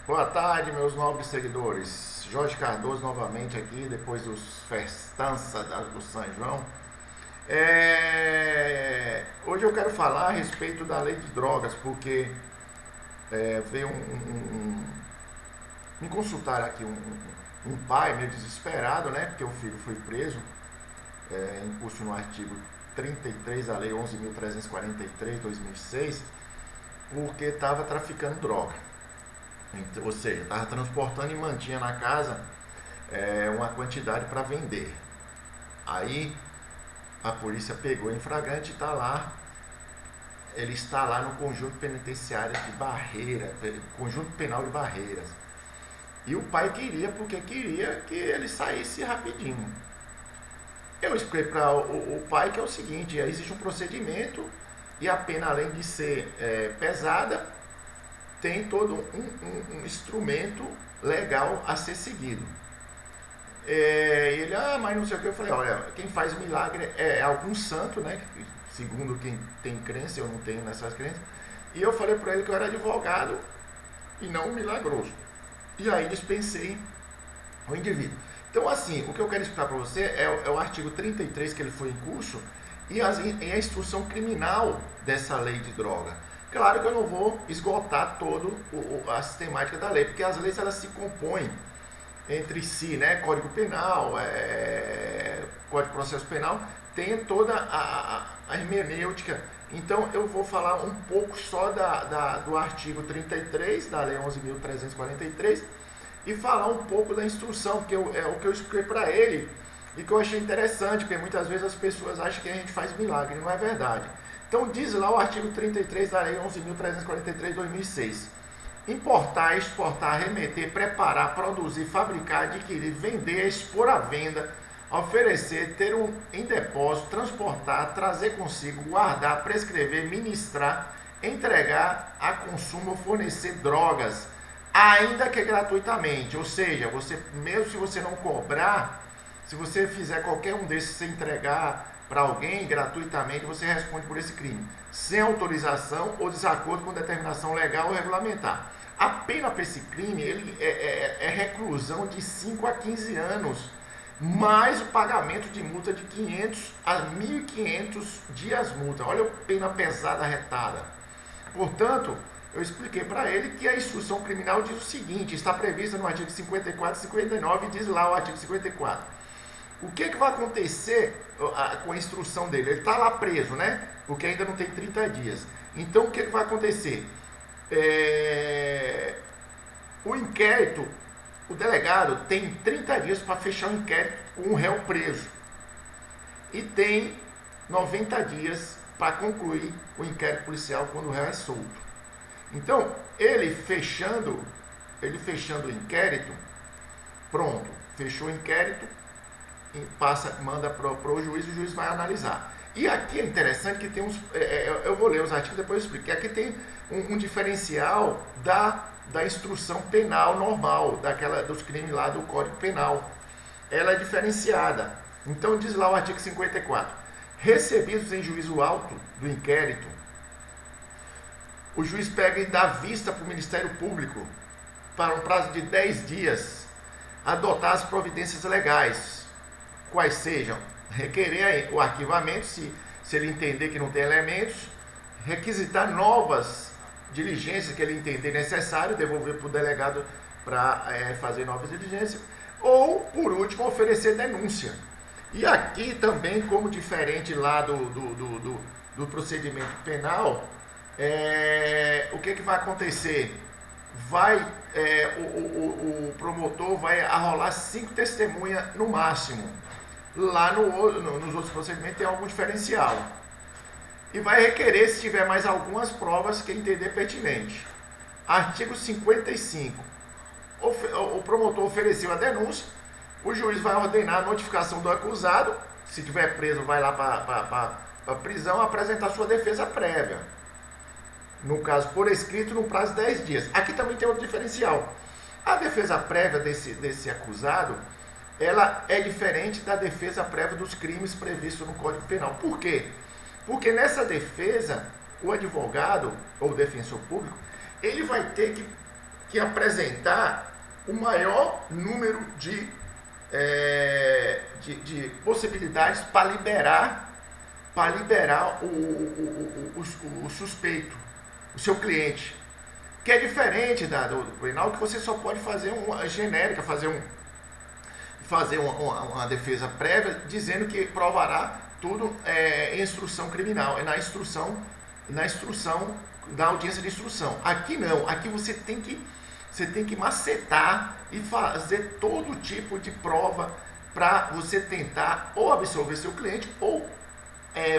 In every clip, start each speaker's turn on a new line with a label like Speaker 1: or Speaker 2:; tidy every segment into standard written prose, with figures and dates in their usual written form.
Speaker 1: Boa tarde, meus nobres seguidores. Jorge Cardoso novamente aqui, depois dos festança do São João. Hoje eu quero falar a respeito da lei de drogas, porque veio me consultar aqui um pai meio desesperado, né? Porque o filho foi preso, em curso no artigo 33 da lei 11.343, 2006, porque estava traficando droga. Ou seja, estava transportando e mantinha na casa uma quantidade para vender. Aí a polícia pegou em flagrante e ele está lá no conjunto penitenciário de Barreira, conjunto penal de Barreiras. E o pai porque queria que ele saísse rapidinho. Eu expliquei para o pai que é o seguinte: existe um procedimento e a pena, além de ser pesada, tem todo um instrumento legal a ser seguido. Ele, mas não sei o que. Eu falei: olha, quem faz o milagre é algum santo, né? Segundo quem tem crença, eu não tenho nessas crenças. E eu falei para ele que eu era advogado e não milagroso. E aí dispensei o indivíduo. Então, assim, o que eu quero explicar para você é o artigo 33 que ele foi em curso e a instrução criminal dessa lei de droga. Claro que eu não vou esgotar toda a sistemática da lei, porque as leis elas se compõem entre si, né? Código Penal, Código de Processo Penal, tem toda a hermenêutica. Então eu vou falar um pouco só do artigo 33 da lei 11.343 e falar um pouco da instrução, que é o que eu expliquei para ele e que eu achei interessante, porque muitas vezes as pessoas acham que a gente faz milagre, não é verdade. Então diz lá o artigo 33 da lei 11.343, 2006. Importar, exportar, remeter, preparar, produzir, fabricar, adquirir, vender, expor à venda, oferecer, ter em depósito, transportar, trazer consigo, guardar, prescrever, ministrar, entregar a consumo ou fornecer drogas, ainda que gratuitamente. Ou seja, você, mesmo se você não cobrar, se você fizer qualquer um desses, se entregar para alguém gratuitamente, você responde por esse crime, sem autorização ou desacordo com determinação legal ou regulamentar. A pena para esse crime é reclusão de 5 a 15 anos, mais o pagamento de multa de 500 a 1.500 dias multa. Olha a pena pesada retada. Portanto, eu expliquei para ele que a instrução criminal diz o seguinte: está prevista no artigo 54 e 59, diz lá o artigo 54. O que vai acontecer com a instrução dele? Ele está lá preso, né? Porque ainda não tem 30 dias. Então, o que vai acontecer? O inquérito, o delegado tem 30 dias para fechar o inquérito com o réu preso. E tem 90 dias para concluir o inquérito policial quando o réu é solto. Então, ele fechando o inquérito, pronto, fechou o inquérito, manda para o juiz vai analisar. E aqui é interessante que tem eu vou ler os artigos, depois eu explico. Aqui tem um diferencial da instrução penal normal, dos crimes lá do Código Penal. Ela é diferenciada. Então diz lá o artigo 54. Recebidos em juízo auto do inquérito, o juiz pega e dá vista para o Ministério Público para um prazo de 10 dias adotar as providências legais, quais sejam requerer o arquivamento, se ele entender que não tem elementos, requisitar novas diligências que ele entender necessário, devolver para o delegado para fazer novas diligências, ou, por último, oferecer denúncia. E aqui também, como diferente lá do procedimento penal, o que vai acontecer? O promotor vai arrolar 5 testemunhas no máximo. Lá nos outros procedimentos tem algum diferencial. E vai requerer, se tiver mais algumas provas que entender pertinente. Artigo 55. O promotor ofereceu a denúncia, o juiz vai ordenar a notificação do acusado, se tiver preso vai lá para a prisão, apresentar sua defesa prévia. No caso, por escrito, no prazo de 10 dias. Aqui também tem outro diferencial. A defesa prévia desse acusado, ela é diferente da defesa prévia dos crimes previstos no Código Penal. Por quê? Porque nessa defesa, o advogado ou o defensor público, ele vai ter que que apresentar o maior número de possibilidades para liberar o suspeito, o seu cliente. Que é diferente do penal, que você só pode fazer uma genérica, fazer uma defesa prévia dizendo que provará tudo em instrução criminal, é na instrução da audiência de instrução. Aqui não, aqui você tem que macetar e fazer todo tipo de prova para você tentar ou absolver seu cliente ou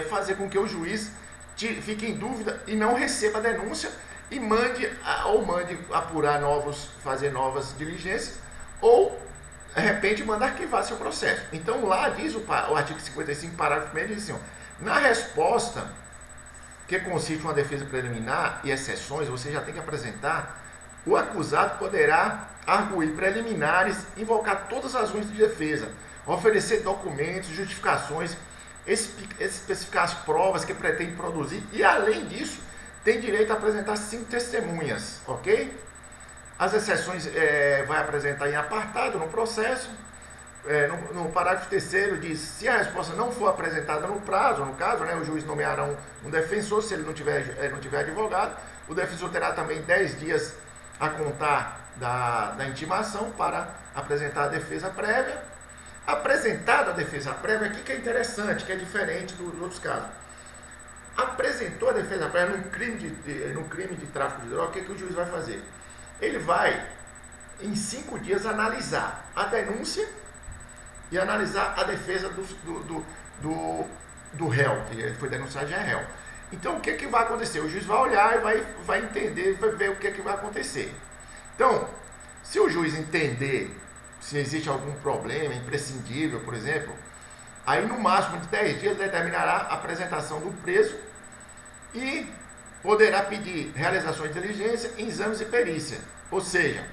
Speaker 1: fazer com que o juiz fique em dúvida e não receba a denúncia e mande apurar fazer novas diligências ou de repente manda arquivar seu processo. Então lá diz o artigo 55, parágrafo 1, diz assim, na resposta que consiste uma defesa preliminar e exceções, você já tem que apresentar, o acusado poderá arguir preliminares, invocar todas as razões de defesa, oferecer documentos, justificações, especificar as provas que pretende produzir e, além disso, tem direito a apresentar 5 testemunhas, ok? As exceções vai apresentar em apartado no processo. No parágrafo 3º diz, se a resposta não for apresentada no prazo, no caso, o juiz nomeará um defensor, se ele não tiver advogado, o defensor terá também 10 dias a contar da intimação para apresentar a defesa prévia. Apresentada a defesa prévia, aqui que é interessante, que é diferente dos outros casos. Apresentou a defesa prévia no crime de tráfico de droga, o que o juiz vai fazer? Ele vai, em 5 dias, analisar a denúncia e analisar a defesa do réu, que ele foi denunciado já é réu. Então, o que vai acontecer? O juiz vai olhar e vai entender, vai ver o que vai acontecer. Então, se o juiz entender se existe algum problema imprescindível, por exemplo, aí no máximo de 10 dias determinará a apresentação do preso e poderá pedir realizações de diligência, exames e perícia. Ou seja,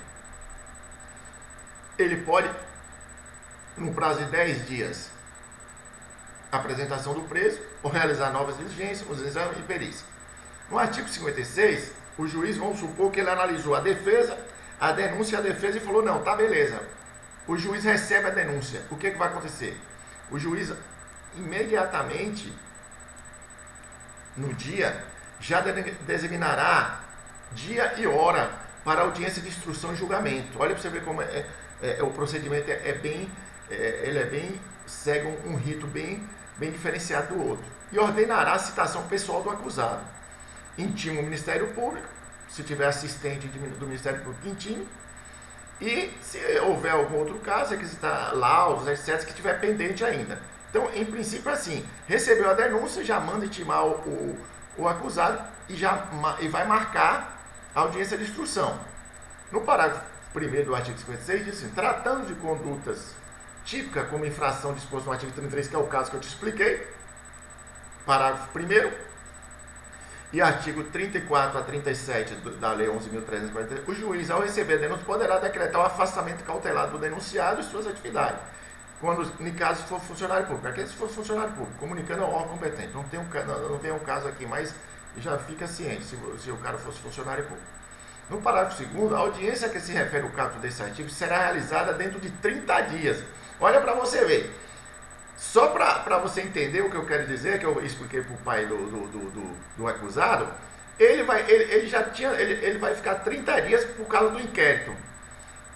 Speaker 1: ele pode, no prazo de 10 dias, a apresentação do preso ou realizar novas diligências, os exames e perícia. No artigo 56, o juiz, vamos supor que ele analisou a defesa, a denúncia e a defesa e falou, não, tá beleza. O juiz recebe a denúncia. O que vai acontecer? O juiz imediatamente, no dia, já designará dia e hora para audiência de instrução e julgamento. Olha para você ver como o procedimento segue um rito bem diferenciado do outro. E ordenará a citação pessoal do acusado. Intima o Ministério Público, se tiver assistente do Ministério Público, intime. E se houver algum outro caso, requisitar laudos, etc., que estiver pendente ainda. Então, em princípio, assim, recebeu a denúncia, já manda intimar o acusado e vai marcar a audiência de instrução. No parágrafo 1º do artigo 56, diz assim, tratando de condutas típicas como infração disposta no artigo 33, que é o caso que eu te expliquei, parágrafo 1º, e artigo 34 a 37 da Lei 11.343, o juiz, ao receber a denúncia, poderá decretar o afastamento cautelar do denunciado e suas atividades, quando, em caso, for funcionário público. Aqui, se for funcionário público, comunicando ao órgão competente. Não vem um caso aqui, mas já fica ciente se o cara fosse funcionário público. No parágrafo 2º, a audiência que se refere ao caput desse artigo será realizada dentro de 30 dias. Olha para você ver. Só para você entender o que eu quero dizer, que eu expliquei para o pai do acusado, ele vai ficar 30 dias por causa do inquérito.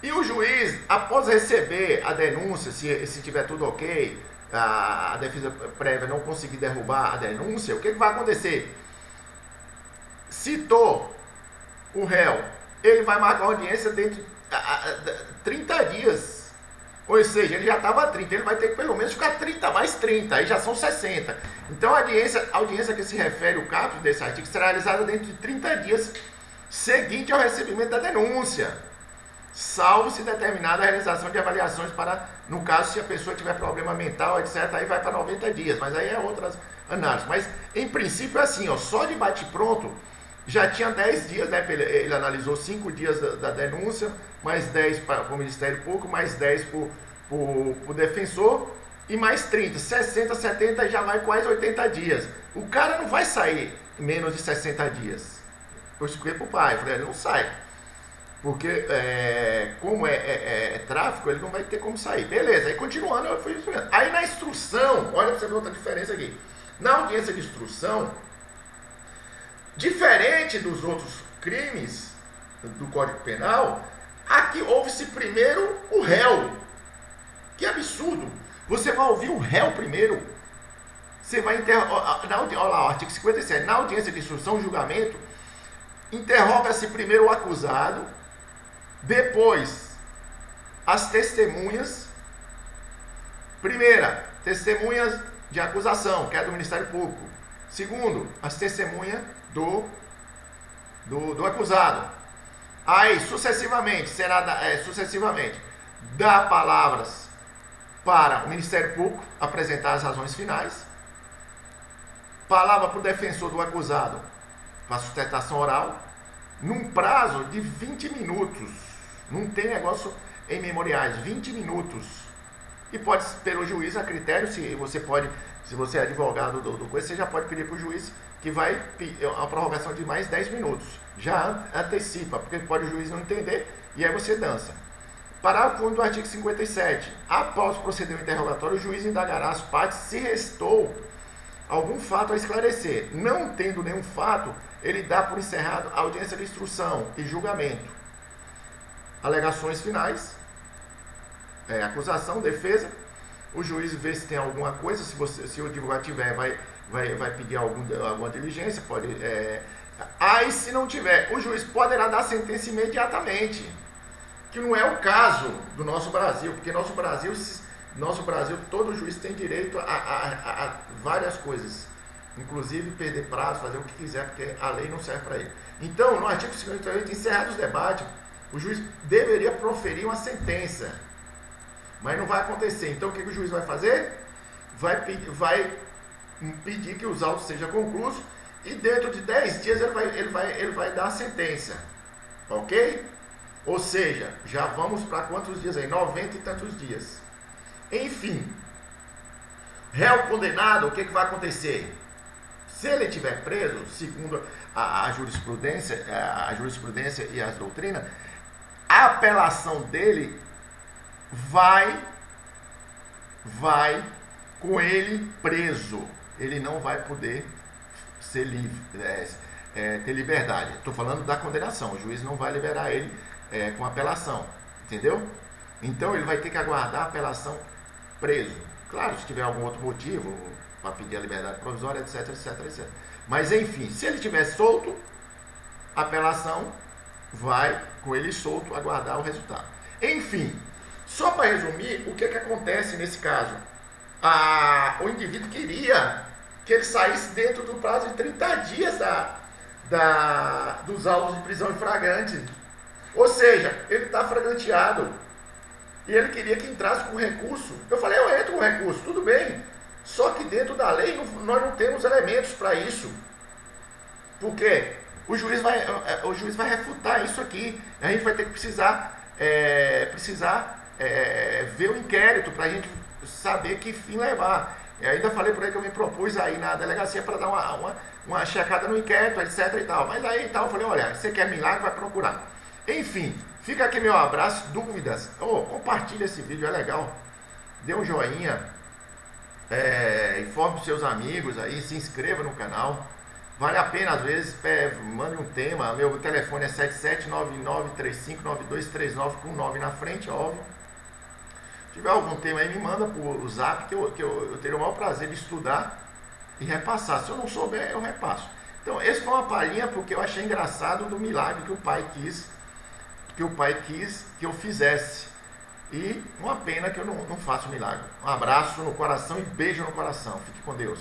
Speaker 1: E o juiz, após receber a denúncia, se tiver tudo ok, a defesa prévia não conseguir derrubar a denúncia, o que vai acontecer? Citou o réu, ele vai marcar uma audiência dentro de 30 dias. Ou seja, ele já estava 30, ele vai ter que pelo menos ficar 30 mais 30, aí já são 60. Então a audiência que se refere ao caput desse artigo será realizada dentro de 30 dias seguinte ao recebimento da denúncia, salvo se determinada a realização de avaliações para, no caso, se a pessoa tiver problema mental, etc., aí vai para 90 dias, mas aí é outras análises. Mas, em princípio, é assim, só de bate-pronto, já tinha 10 dias, né? Ele analisou 5 dias da denúncia, mais 10 para o Ministério Público, mais 10 para o defensor, e mais 30, 60, 70, já vai quase 80 dias. O cara não vai sair em menos de 60 dias. Eu expliquei para o pai, falei, ele não sai. Porque como é tráfico, ele não vai ter como sair. Beleza, aí continuando, eu fui instruindo. Aí na instrução, olha pra você ver outra diferença aqui. Na audiência de instrução, diferente dos outros crimes do Código Penal, aqui ouve-se primeiro o réu. Que absurdo! Você vai ouvir o réu primeiro. Você vai interrogar. Olha lá, o artigo 57. Na audiência de instrução, julgamento, interroga-se primeiro o acusado, depois as testemunhas. Primeira, testemunhas de acusação, que é do Ministério Público. Segundo, as testemunhas do acusado. Aí, sucessivamente, sucessivamente, dá palavras para o Ministério Público apresentar as razões finais. Palavra para o defensor do acusado para sustentação oral, num prazo de 20 minutos. Não tem negócio em memoriais, 20 minutos. E pode, pelo juiz, a critério, se você é advogado do coisa, você já pode pedir para o juiz que vai a prorrogação de mais 10 minutos. Já antecipa, porque pode o juiz não entender e aí você dança. Parágrafo único do artigo 57. Após proceder ao interrogatório, o juiz indagará as partes se restou algum fato a esclarecer. Não tendo nenhum fato, ele dá por encerrado a audiência de instrução e julgamento. Alegações finais, acusação, defesa. O juiz vê se tem alguma coisa, se o advogado tiver, vai pedir alguma diligência, pode. Aí, se não tiver, o juiz poderá dar sentença imediatamente, que não é o caso do nosso Brasil, porque nosso Brasil, todo juiz tem direito a várias coisas, inclusive perder prazo, fazer o que quiser, porque a lei não serve para ele. Então, no artigo 58, encerrados os debates, o juiz deveria proferir uma sentença, mas não vai acontecer. Então, o que o juiz vai fazer? Vai pedir que os autos sejam concluídos e dentro de 10 dias ele vai dar a sentença, ok? Ou seja, já vamos para quantos dias aí? 90 e tantos dias. Enfim, réu condenado, o que vai acontecer? Se ele estiver preso, segundo a jurisprudência e as doutrinas, a apelação dele vai com ele preso. Ele não vai poder ser livre, ter liberdade. Estou falando da condenação. O juiz não vai liberar ele com apelação, entendeu? Então ele vai ter que aguardar a apelação preso. Claro, se tiver algum outro motivo para pedir a liberdade provisória, etc, etc, etc. Mas enfim, se ele estiver solto, a apelação vai com ele solto aguardar o resultado. Enfim, só para resumir, o que acontece nesse caso? O indivíduo queria que ele saísse dentro do prazo de 30 dias dos autos de prisão em flagrante. Ou seja, ele está flagranteado e ele queria que entrasse com recurso. Eu falei, eu entro com recurso, tudo bem. Só que dentro da lei nós não temos elementos para isso. Porque o juiz vai refutar isso aqui. A gente vai ter que precisar ver o inquérito para a gente saber que fim levar. Eu ainda falei por aí que eu me propus aí na delegacia para dar uma checada no inquérito, etc e tal. Mas aí eu falei, olha, você quer milagre, vai procurar. Enfim, fica aqui meu abraço, dúvidas. Compartilha esse vídeo, é legal. Dê um joinha, informe os seus amigos aí, se inscreva no canal. Vale a pena, às vezes, mande um tema. Meu telefone é 7799359239 com 9 na frente, óbvio. Se tiver algum tema aí, me manda por zap, que eu terei o maior prazer de estudar e repassar. Se eu não souber, eu repasso. Então, esse foi uma palhinha porque eu achei engraçado do milagre que o pai quis que eu fizesse. E uma pena que eu não faço milagre. Um abraço no coração e beijo no coração. Fique com Deus.